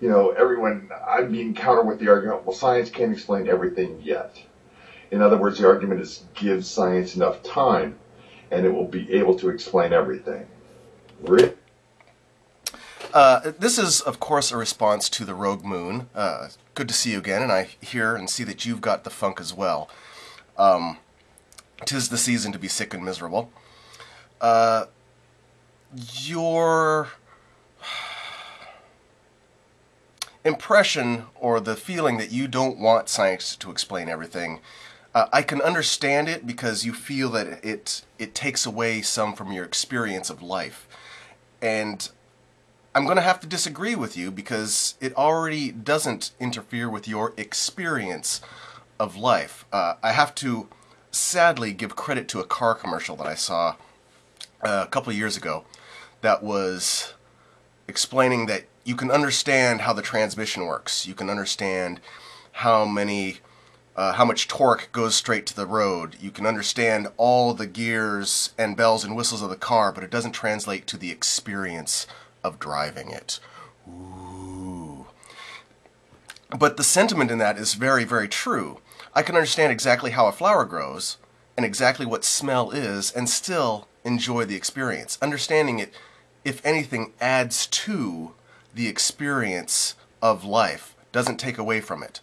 I'm being countered with the argument, well, science can't explain everything yet. In other words, the argument is give science enough time and it will be able to explain everything. Really? This is, of course, a response to the Rogue Moon. Good to see you again, and I hear and see that you've got the funk as well. 'Tis the season to be sick and miserable. Your impression or the feeling that you don't want science to explain everything, I can understand it because you feel that it takes away some from your experience of life. And I'm going to have to disagree with you because it already doesn't interfere with your experience of life. I have to sadly give credit to a car commercial that I saw a couple of years ago that was explaining that you can understand how the transmission works. You can understand how much torque goes straight to the road. You can understand all the gears and bells and whistles of the car, but it doesn't translate to the experience of driving it. Ooh. But the sentiment in that is very, very true. I can understand exactly how a flower grows and exactly what smell is and still enjoy the experience. Understanding it, if anything, adds to the experience of life, doesn't take away from it.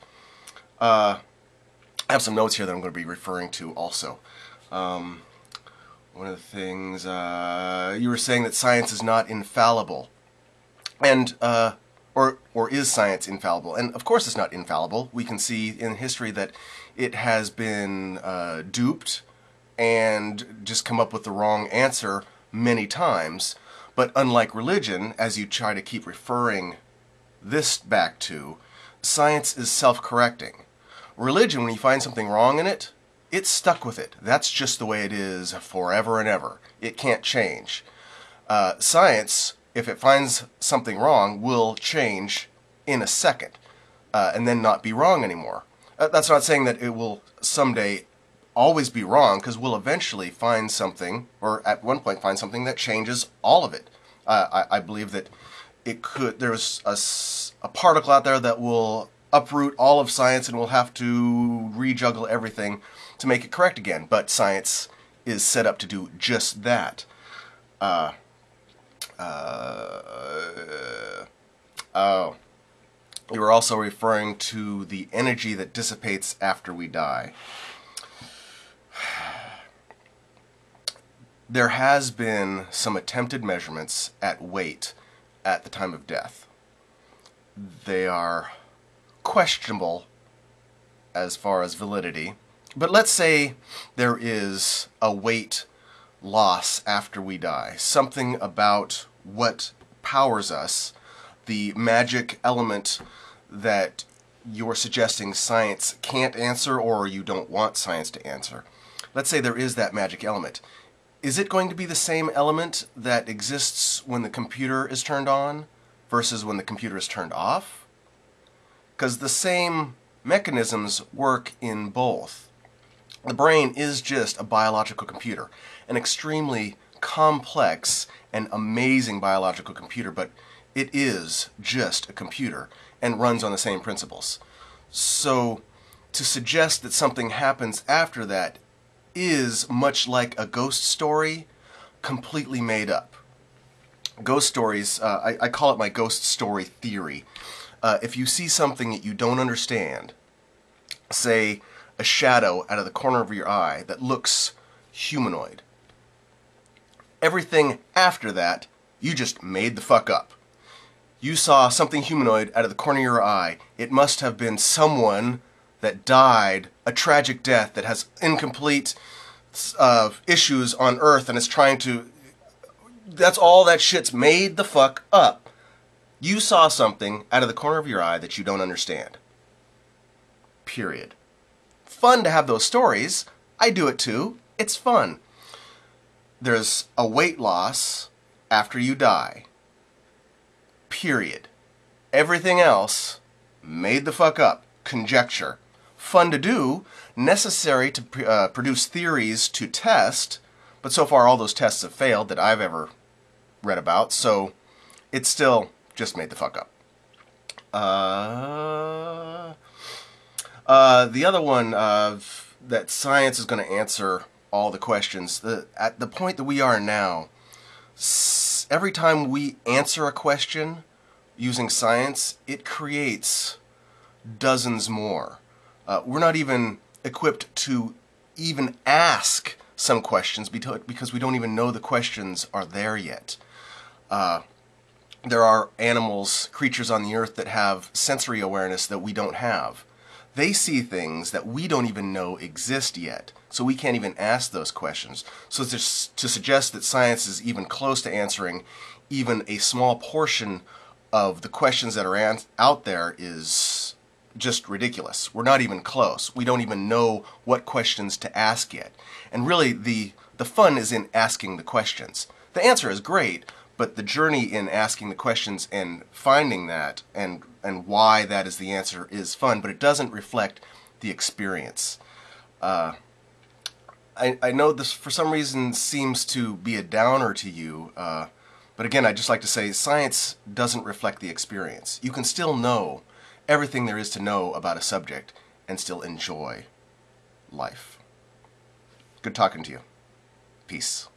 I have some notes here that I'm going to be referring to also. One of the things, you were saying that science is not infallible. And, or is science infallible? And of course it's not infallible. We can see in history that it has been duped and just come up with the wrong answer many times. But unlike religion, as you try to keep referring this back to, science is self-correcting. Religion, when you find something wrong in it, it's stuck with it. That's just the way it is forever and ever. It can't change. Science, if it finds something wrong, will change in a second and then not be wrong anymore. That's not saying that it will someday always be wrong, because we'll eventually find something, or at one point find something that changes all of it. I believe that there's a particle out there that will uproot all of science and we'll have to rejuggle everything to make it correct again. But science is set up to do just that. You were also referring to the energy that dissipates after we die. There has been some attempted measurements at weight at the time of death. They are questionable as far as validity, but let's say there is a weight loss after we die. Something about what powers us, the magic element that you're suggesting science can't answer or you don't want science to answer. Let's say there is that magic element. Is it going to be the same element that exists when the computer is turned on versus when the computer is turned off? Because the same mechanisms work in both. The brain is just a biological computer, an extremely complex and amazing biological computer, but it is just a computer and runs on the same principles. So to suggest that something happens after that is much like a ghost story, completely made up. Ghost stories, I call it my ghost story theory. If you see something that you don't understand, say a shadow out of the corner of your eye that looks humanoid, everything after that, you just made the fuck up. You saw something humanoid out of the corner of your eye. It must have been someone that died a tragic death that has incomplete issues on Earth and is trying to... That's all that shit's made the fuck up. You saw something out of the corner of your eye that you don't understand. Period. Fun to have those stories. I do it too. It's fun. There's a weight loss after you die. Period. Everything else, made the fuck up. Conjecture. Fun to do, necessary to produce theories to test, but so far all those tests have failed that I've ever read about, so it's still just made the fuck up. The other one, that science is going to answer all the questions. At the point that we are now, every time we answer a question using science, it creates dozens more. We're not even equipped to even ask some questions because we don't even know the questions are there yet. There are animals, creatures on the earth that have sensory awareness that we don't have. They see things that we don't even know exist yet, so we can't even ask those questions. So to suggest that science is even close to answering even a small portion of the questions that are out there is just ridiculous. We're not even close. We don't even know what questions to ask yet. And really, the fun is in asking the questions. The answer is great, but the journey in asking the questions and finding that and why that is the answer is fun, but it doesn't reflect the experience. I know this for some reason seems to be a downer to you, but again, I'd just like to say science doesn't reflect the experience. You can still know everything there is to know about a subject and still enjoy life. Good talking to you. Peace.